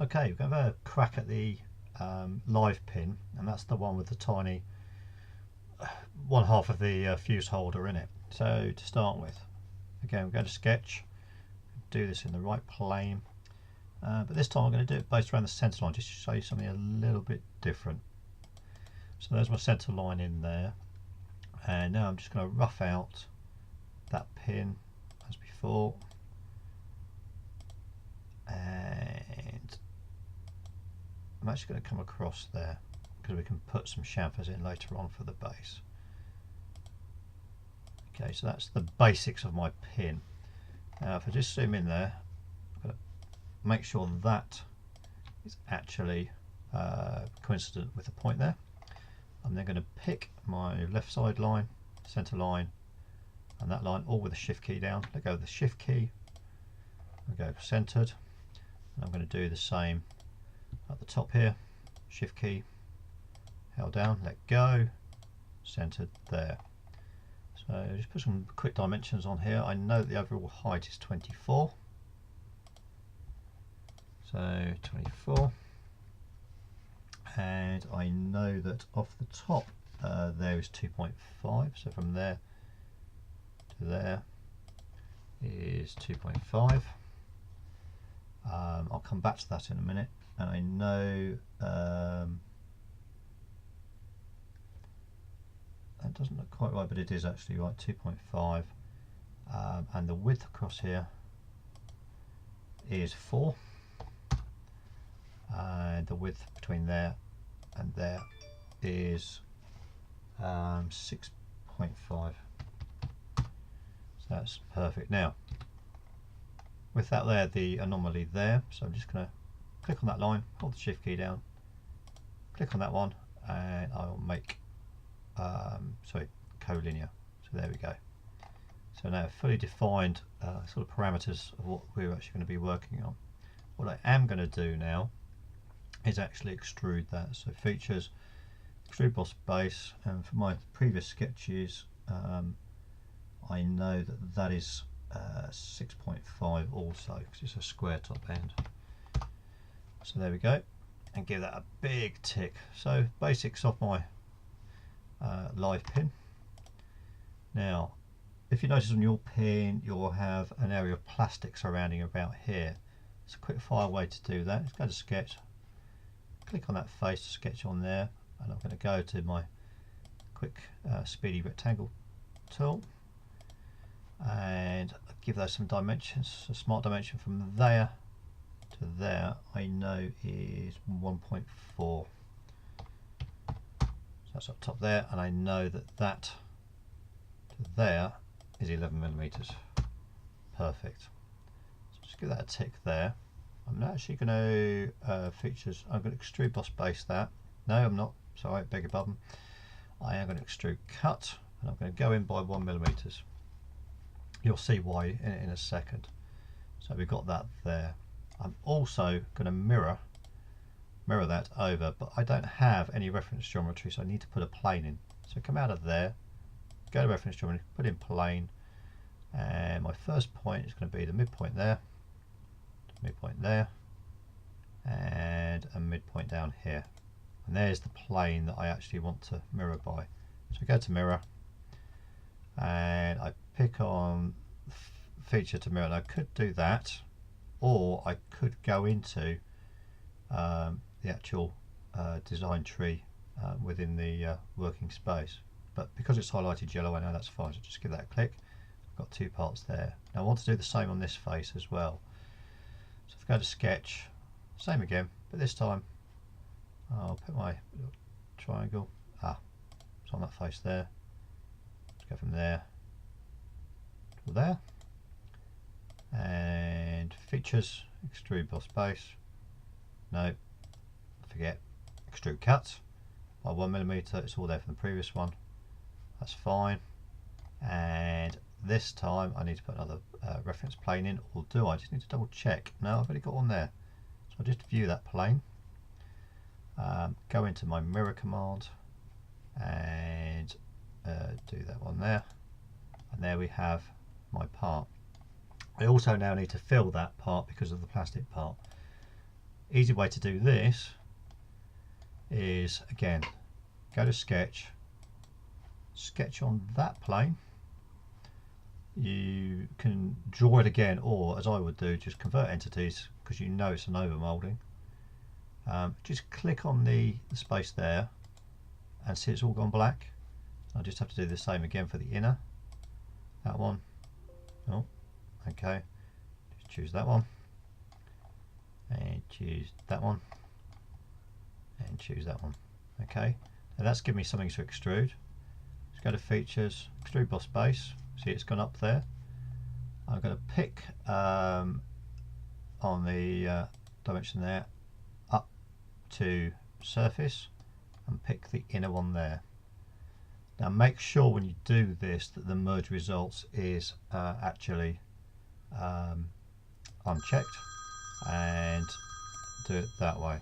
Okay, we're going to have a crack at the live pin, and that's the one with the tiny one half of the fuse holder in it. So to start with, again, we're going to sketch, do this in the right plane, but this time I'm going to do it based around the centre line, just to show you something a little bit different. So there's my centre line in there, and now I'm just going to rough out that pin as before, and I'm actually going to come across there because we can put some chamfers in later on for the base. Okay, so that's the basics of my pin. Now if I just zoom in there, I'm going to make sure that is actually coincident with the point there. I'm then going to pick my left side line, centre line, and that line all with the shift key down. Let go of the shift key, I'll go centered, and I'm going to do the same at the top here. Shift key held down, let go, centered there. So just put some quick dimensions on here. I know that the overall height is 24, so 24, and I know that off the top there is 2.5, so from there to there is 2.5. I'll come back to that in a minute, and I know that doesn't look quite right, but it is actually right, 2.5, and the width across here is 4, and the width between there and there is 6.5. So that's perfect. Now with that there, the anomaly there, so I'm just going to click on that line, hold the shift key down, click on that one, and I'll make collinear. So there we go. So now fully defined sort of parameters of what we're actually going to be working on. What I am going to do now is actually extrude that. So features, extrude boss base, and for my previous sketches I know that that is 6.5 also, because it's a square top end. So there we go, and give that a big tick. So basics of my live pin. Now if you notice on your pin you'll have an area of plastic surrounding about here. It's a quick fire way to do that. Let's go to sketch, click on that face to sketch on there, and I'm going to go to my quick speedy rectangle tool and give those some dimensions. A smart dimension from there to there I know is 1.4. So that's up top there, and I know that that to there is 11 millimeters. Perfect. So just give that a tick there. I'm actually going to features, I'm going to extrude boss base that. No, I'm not. Sorry, beg your pardon. I am going to extrude cut, and I'm going to go in by 1 millimeters. You'll see why in a second. So we've got that there. I'm also going to mirror that over, but I don't have any reference geometry, so I need to put a plane in. So come out of there, go to reference geometry, put in plane, and my first point is going to be the midpoint there, and a midpoint down here. And there's the plane that I actually want to mirror by. So go to mirror, and I pick on feature to mirror. And I could do that, or I could go into the actual design tree within the working space. But because it's highlighted yellow, I know that's fine. So just give that a click. I've got two parts there. Now I want to do the same on this face as well. So if I go to sketch, same again, but this time I'll put my triangle. It's on that face there. Let's go from there to there, and features, extrude boss base. No, forget, extrude cut by 1 millimeter. It's all there from the previous one. That's fine. And this time I need to put another reference plane in, or do I just need to double check? No, I've already got one there. So I'll just view that plane, go into my mirror command, and do that one there, and there we have my part. I also now need to fill that part because of the plastic part Easy way to do this is, again, go to sketch, sketch on that plane. You can draw it again, or as I would do, just convert entities, because you know it's an overmolding. Just click on the space there and see it's all gone black. I'll just have to do the same again for the inner. That one. Oh, okay. Just choose that one. And choose that one. And choose that one. Okay. Now that's given me something to extrude. Let's go to features, extrude boss base. See, it's gone up there. I'm going to pick on the dimension there up to surface and pick the inner one there. Now make sure when you do this that the merge results is actually unchecked, and do it that way.